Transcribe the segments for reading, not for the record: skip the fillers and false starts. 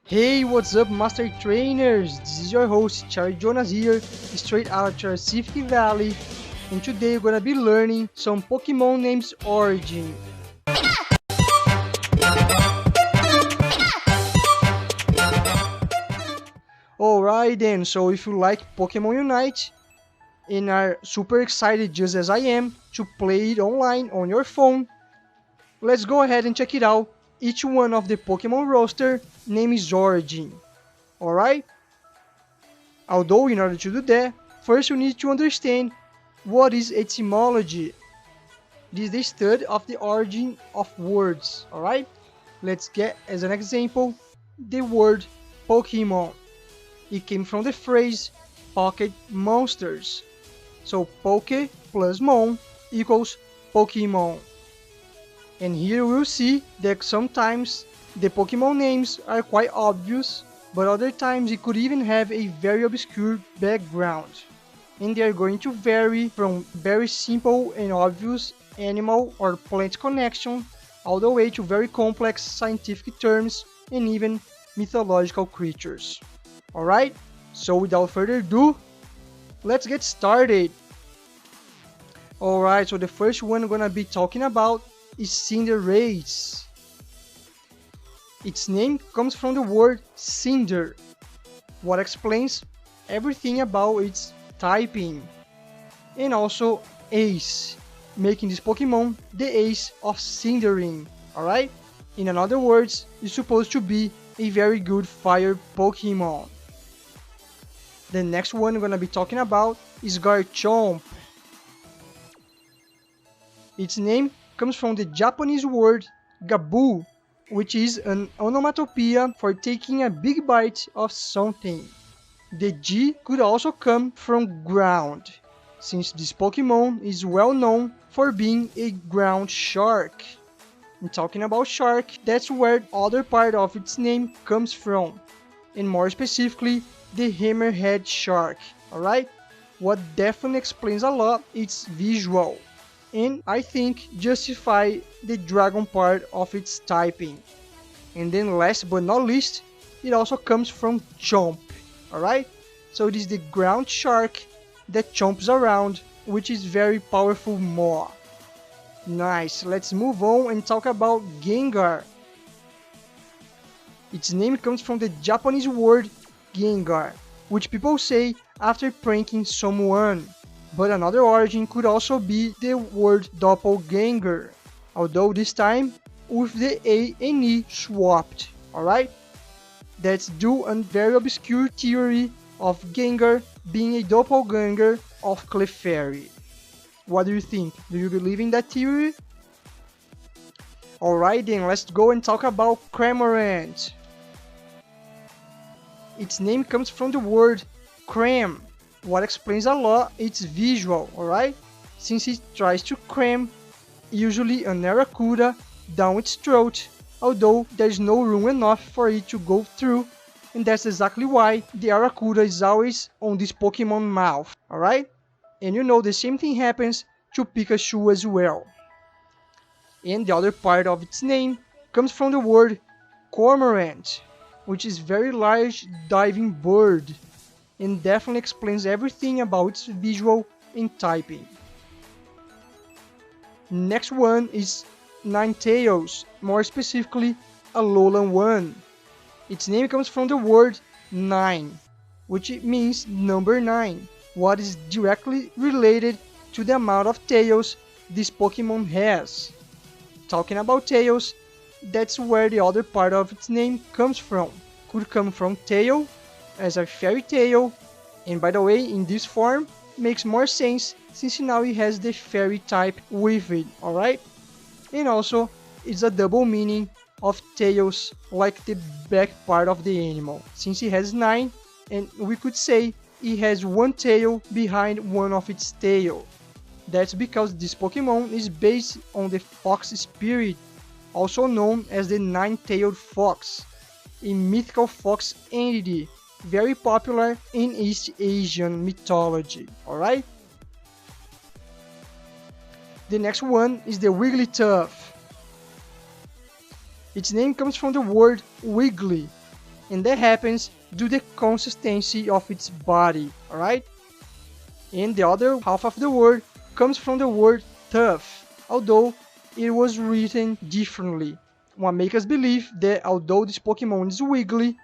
Hey, what's up, Master Trainers? This is your host, Charlie Jonas here, straight out of Pacific Valley, and today we're gonna be learning some Pokemon names origin. Alright then, so if you like Pokemon Unite and are super excited just as I am to play it online on your phone, let's go ahead and check it out. Each one of the Pokemon roster name is origin. Alright? Although in order to do that, first you need to understand what is etymology. This is the study of the origin of words, alright? Let's get as an example the word Pokemon. It came from the phrase pocket monsters. So poke plus mon equals Pokemon. And here we'll see that sometimes the Pokemon names are quite obvious, but other times it could even have a very obscure background. And they are going to vary from very simple and obvious animal or plant connection all the way to very complex scientific terms and even mythological creatures. Alright, so without further ado, let's get started. Alright, so the first one I'm gonna be talking about is Cinderace. Its name comes from the word cinder, what explains everything about its typing, and also ace, making this Pokemon the ace of cindering, alright? In other words, it's supposed to be a very good fire Pokemon. The next one I'm gonna be talking about is Garchomp. Its name comes from the Japanese word gabu, which is an onomatopoeia for taking a big bite of something. The G could also come from ground, since this Pokemon is well known for being a ground shark. And talking about shark, that's where the other part of its name comes from, and more specifically, the hammerhead shark, alright? What definitely explains a lot its visual, and I think justify the dragon part of its typing. And then last but not least, it also comes from chomp, alright? So it is the ground shark that chomps around, which is very powerful maw. Nice, let's move on and talk about Gengar. Its name comes from the Japanese word Gengar, which people say after pranking someone. But another origin could also be the word doppelganger, although this time with the A and E swapped, alright? That's due to a very obscure theory of Gengar being a doppelganger of Clefairy. What do you think? Do you believe in that theory? Alright then, let's go and talk about Cramorant. Its name comes from the word cram, what explains a lot its visual, alright? Since it tries to cram, usually an Arracuda, down its throat, although there's no room enough for it to go through, and that's exactly why the Arracuda is always on this Pokemon mouth, alright? And you know the same thing happens to Pikachu as well. And the other part of its name comes from the word cormorant, which is very large diving bird, and definitely explains everything about its visual and typing. Next one is Ninetales, more specifically Alolan 1. Its name comes from the word 9, which means number 9, what is directly related to the amount of tails this Pokemon has. Talking about tails, that's where the other part of its name comes from. Could come from tail, as a fairy tale, and by the way, in this form, makes more sense since now it has the fairy type with it, alright? And also, it's a double meaning of tails, like the back part of the animal, since it has 9, and we could say it has one tail behind one of its tail. That's because this Pokemon is based on the fox spirit, also known as the nine-tailed fox, a mythical fox entity very popular in East Asian mythology, alright? The next one is the Wigglytuff. Its name comes from the word wiggly, and that happens due to the consistency of its body, alright? And the other half of the word comes from the word tough, although it was written differently. What makes us believe that although this Pokemon is wiggly,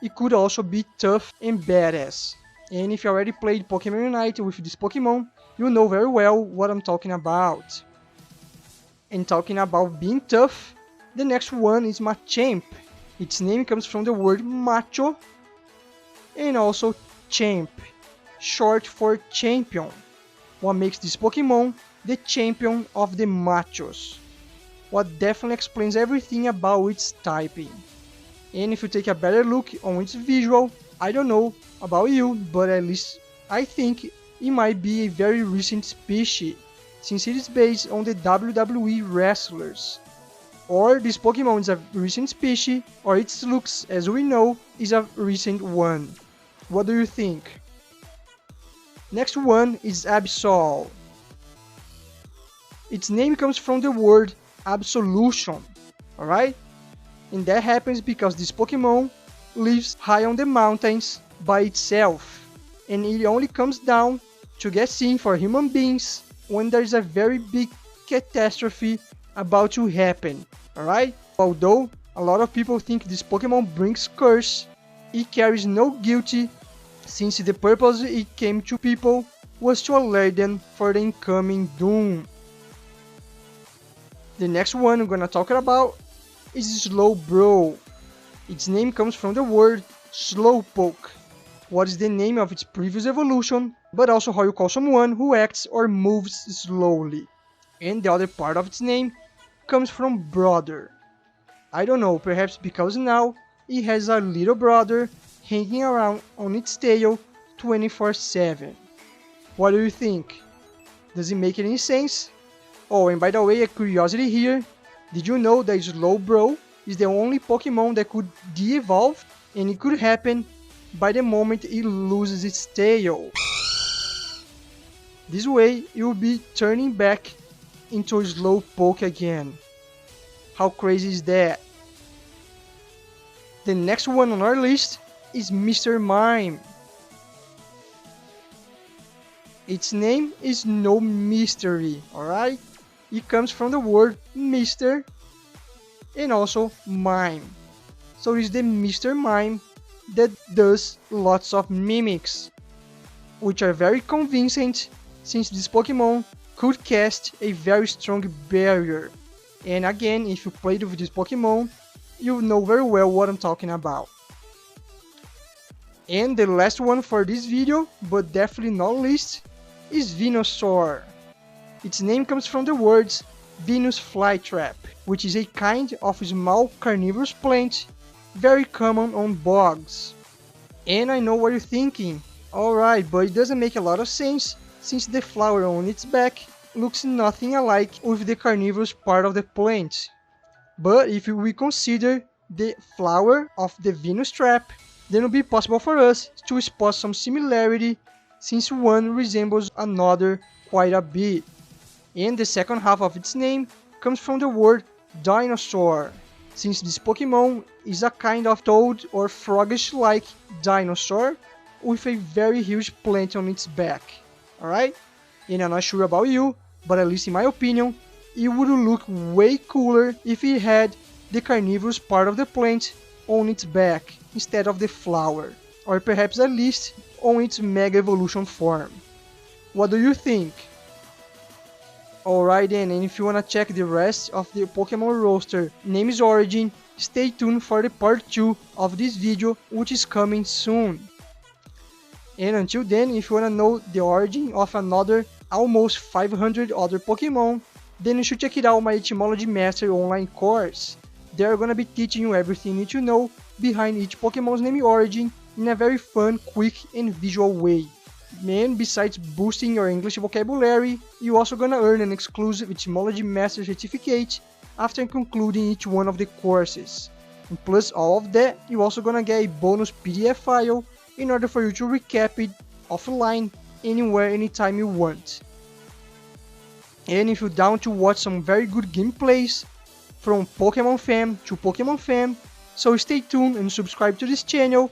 it could also be tough and badass. And if you already played Pokemon Unite with this Pokemon, you know very well what I'm talking about. And talking about being tough, the next one is Machamp. Its name comes from the word macho and also champ, short for champion. What makes this Pokemon the champion of the machos. What definitely explains everything about its typing. And if you take a better look on its visual, I don't know about you, but at least I think it might be a very recent species, since it is based on the WWE wrestlers. Or this Pokemon is a recent species, or its looks, as we know, is a recent one. What do you think? Next one is Absol. Its name comes from the word absolution, alright? And that happens because this Pokemon lives high on the mountains by itself, and it only comes down to get seen for human beings when there is a very big catastrophe about to happen, alright? Although a lot of people think this Pokemon brings curse, it carries no guilty, since the purpose it came to people was to alert them for the incoming doom. The next one I'm gonna talk about is Slowbro. Its name comes from the word slowpoke, what is the name of its previous evolution, but also how you call someone who acts or moves slowly. And the other part of its name comes from brother. I don't know, perhaps because now it has a little brother hanging around on its tail 24/7. What do you think? Does it make any sense? Oh, and by the way, a curiosity here, did you know that Slowbro is the only Pokemon that could de-evolve, and it could happen by the moment it loses its tail. This way, it will be turning back into a Slowpoke again. How crazy is that? The next one on our list is Mr. Mime. Its name is no mystery, alright? It comes from the word Mr. and also Mime. So it's the Mr. Mime that does lots of mimics, which are very convincing since this Pokemon could cast a very strong barrier. And again, if you played with this Pokemon, you know very well what I'm talking about. And the last one for this video, but definitely not least, is Venusaur. Its name comes from the words Venus flytrap, which is a kind of small carnivorous plant very common on bogs. And I know what you're thinking, alright, but it doesn't make a lot of sense since the flower on its back looks nothing alike with the carnivorous part of the plant. But if we consider the flower of the Venus trap, then it will be possible for us to spot some similarity since one resembles another quite a bit. And the second half of its name comes from the word dinosaur, since this Pokemon is a kind of toad or frogish-like dinosaur with a very huge plant on its back. Alright? And I'm not sure about you, but at least in my opinion, it would look way cooler if it had the carnivorous part of the plant on its back instead of the flower, or perhaps at least on its Mega Evolution form. What do you think? Alright then, and if you wanna check the rest of the Pokemon roster name's origin, stay tuned for the part 2 of this video, which is coming soon. And until then, if you wanna know the origin of another almost 500 other Pokemon, then you should check it out my Etymology Master online course. They're gonna be teaching you everything you need to know behind each Pokemon's name origin in a very fun, quick and visual way. And besides boosting your English vocabulary, you're also gonna earn an exclusive Etymology Master certificate after concluding each one of the courses. And plus all of that, you're also gonna get a bonus PDF file in order for you to recap it offline anywhere, anytime you want. And if you're down to watch some very good gameplays from Pokemon Fam to Pokemon Fam, So stay tuned and subscribe to this channel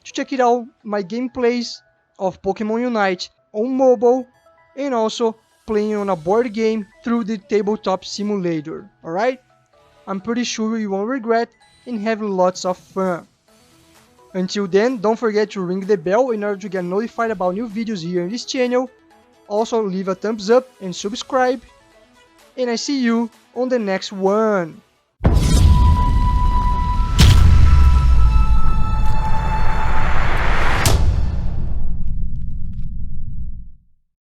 to check it out my gameplays of Pokemon Unite on mobile and also playing on a board game through the tabletop simulator, alright? I'm pretty sure you won't regret and have lots of fun. Until then, don't forget to ring the bell in order to get notified about new videos here in this channel. Also leave a thumbs up and subscribe. And I see you on the next one.